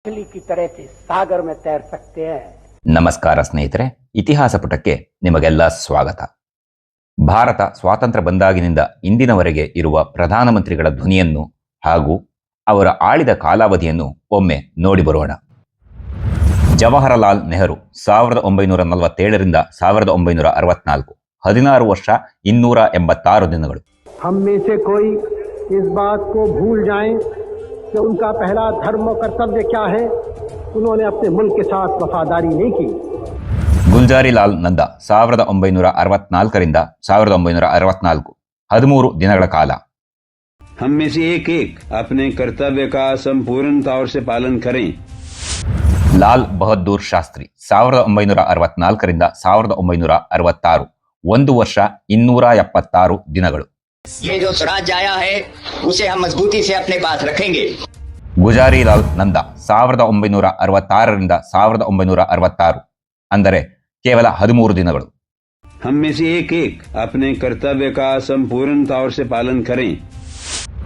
की तरह से सागर में तैर सकते हैं। ನಮಸ್ಕಾರ ಸ್ನೇಹಿತರೆ, ಇತಿಹಾಸ ಪುಟಕ್ಕೆ ನಿಮಗೆಲ್ಲ ಸ್ವಾಗತ. ಭಾರತ ಸ್ವಾತಂತ್ರ್ಯ ಬಂದಾಗಿನಿಂದ ಇಂದಿನವರೆಗೆ ಇರುವ ಪ್ರಧಾನಮಂತ್ರಿಗಳ ಧ್ವನಿಯನ್ನು ಹಾಗೂ ಅವರ ಆಳಿದ ಕಾಲಾವಧಿಯನ್ನು ಒಮ್ಮೆ ನೋಡಿ ಬರೋಣ. ಜವಾಹರಲಾಲ್ ನೆಹರು 1947ರಿಂದ 1964, 16 ವರ್ಷ 286 ದಿನಗಳು. हम में से कोई इस बात को भूल जाएं कि उनका पहला धर्म और कर्तव्य क्या है. उन्होंने अपने मुल्क के साथ वफादारी नहीं की. ಗುಲ್ಜಾರಿಲಾಲ್ ನಂದಾ 1964ರಿಂದ 1964, 13 ದಿನಗಳ ಕಾಲ. हम में से एक अपने कर्तव्य का संपूर्ण तौर से पालन करें. ಲಾಲ್ ಬಹದ್ದೂರ್ ಶಾಸ್ತ್ರಿ 1964ರಿಂದ 1966, 1 ವರ್ಷ 276 ದಿನಗಳು. ये जो स्वराज आया है उसे हम मजबूती से अपने पास रखेंगे. ಗುಜಾರಿಲಾಲ್ ನಂದಾ 1966ರಿಂದ 1966, ಅಂದರೆ ಕೇವಲ 13 ದಿನಗಳು. हम में से एक अपने कर्तव्य का संपूर्ण तौर से पालन करें.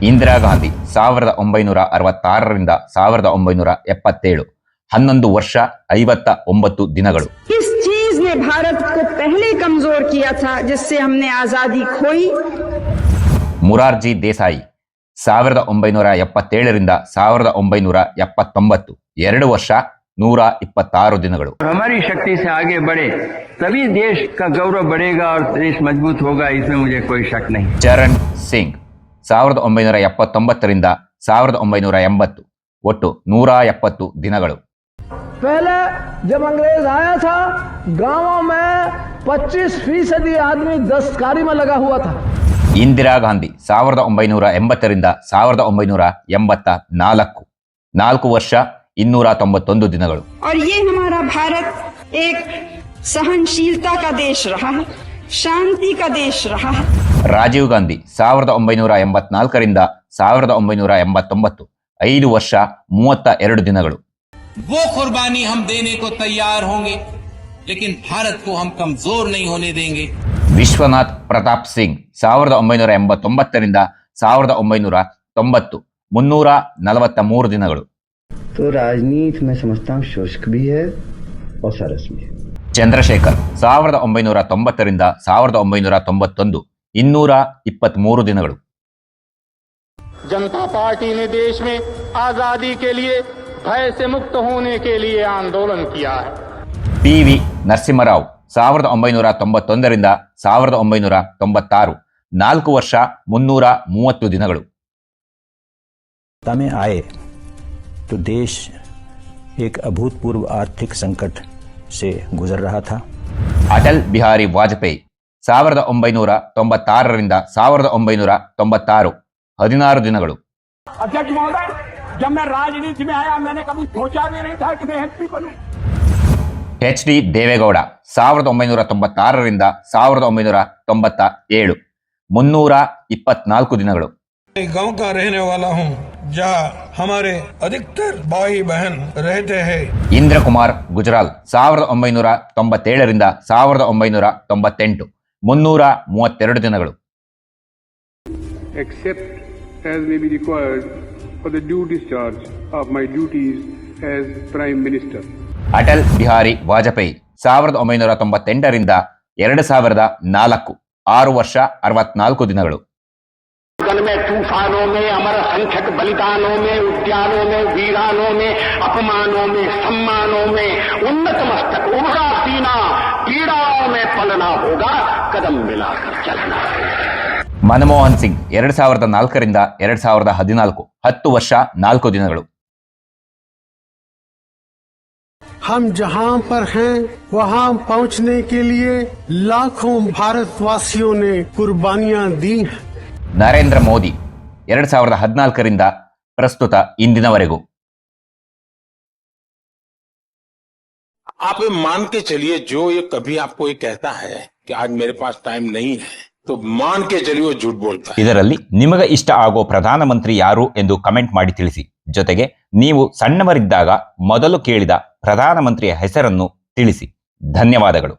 ಇಂದಿರಾ ಗಾಂಧಿ 1966ರಿಂದ 1977, 11 ವರ್ಷ 59 ದಿನಗಳು. किस चीज ने भारत को पहले कमजोर किया था जिससे हमने आजादी खोई? ಮುರಾರ್ಜಿ ದೇಸಾಯಿ 1977ರಿಂದ 1979, 2 ವರ್ಷ 126 ದಿನಗಳು. हमारी शक्ति से आगे बढ़े तभी देश का गौरव बढ़ेगा और देश मजबूत होगा, इसमें मुझे कोई शक नहीं. ಚರಣ್ ಸಿಂಗ್ 1979ರಿಂದ 1980, ಒಟ್ಟು 170 ದಿನಗಳು. पहले जब अंग्रेज आया था गांवों में 25% आदमी दस्तकारी में लगा हुआ था. ಇಂದಿರಾ ಗಾಂಧಿ 1980ರಿಂದ 1984, 4 ವರ್ಷ 291 ದಿನಗಳು. और ये हमारा भारत एक सहनशीलता का देश रहा है, शांति का देश रहा है. ರಾಜೀವ್ ಗಾಂಧಿ 1984ರಿಂದ 1989, 5 ವರ್ಷ 32 ದಿನಗಳು. वो कुर्बानी हम देने को तैयार होंगे, लेकिन भारत को हम कमजोर नहीं होने देंगे. ವಿಶ್ವನಾಥ್ ಪ್ರತಾಪ್ ಸಿಂಗ್ 1989ರಿಂದ 1990, 343 ದಿನಗಳು. तो राजनीति में समझता हूँ शुष्क भी है और सरस भी है. ಚಂದ್ರಶೇಖರ್ 1990ರಿಂದ 1991, 223 ದಿನಗಳು. जनता पार्टी ने देश में आजादी के लिए भय से मुक्त होने के लिए आंदोलन किया है. ಪಿ.ವಿ. ನರಸಿಂಹರಾವ್ 1991ರಿಂದ 1996, 4 ವರ್ಷ 330 ದಿನಗಳು. में आए तो देश एक अभूतपूर्व आर्थिक संकट से गुजर रहा था. ಅಟಲ್ ಬಿಹಾರಿ ವಾಜಪೇಯಿ 1996ರಿಂದ 1996, 16 ದಿನಗಳು. अध्यक्ष महोदय, जब मैं राजनीति में आया मैंने कभी सोचा भी नहीं था कि मैं एमपी बनूं. ಎಚ್ ಡಿ ದೇವೇಗೌಡ 1996ರಿಂದ 1997, 324 ದಿನಗಳು. गांव का रहने वाला हूं जहां हमारे अधिकतर भाई बहन रहते हैं. ಇಂದ್ರ ಕುಮಾರ್ ಗುಜರಾಲ್ 1997ರಿಂದ 1998, 332 ದಿನಗಳು. Except as may be required for the due discharge of my duties as Prime Minister. Atal Bihari Vajpayee 1998ರಿಂದ 2004, 6 ವರ್ಷ 64 ದಿನಗಳು. में तूफानों में अमर संख्यक बलिदानों में उद्यानों में वीरानों में अपमानों में सम्मानों में उन्नत मस्तक उभरा सीना पीड़ाओं में पलना होगा, कदम मिलाकर चलना. ಮನಮೋಹನ್ ಸಿಂಗ್ 2004ರಿಂದ 2014, 10 ವರ್ಷ 4 ದಿನಗಳು. हम जहां पर हैं वहां पहुंचने के लिए लाखों भारतवासियों ने कुर्बानियां दी हैं. ನರೇಂದ್ರ ಮೋದಿ 2014ರಿಂದ ಪ್ರಸ್ತುತ ಇಂದಿನವರೆಗೂ. आप मान के चलिए, जो ये कभी आपको ये कहता है कि आज मेरे पास टाइम नहीं है, तो मान के चलिए वो झूठ बोलता है. ಇದರಲ್ಲಿ ನಿಮಗೆ ಇಷ್ಟ ಆಗೋ ಪ್ರಧಾನಮಂತ್ರಿ ಯಾರು ಎಂದು ಕಮೆಂಟ್ ಮಾಡಿ ತಿಳಿಸಿ. ಜೊತೆಗೆ ನೀವು ಸಣ್ಣವರಿದ್ದಾಗ ಮೊದಲು ಕೇಳಿದ ಪ್ರಧಾನಮಂತ್ರಿಯ ಹೆಸರನ್ನು ತಿಳಿಸಿ. ಧನ್ಯವಾದಗಳು.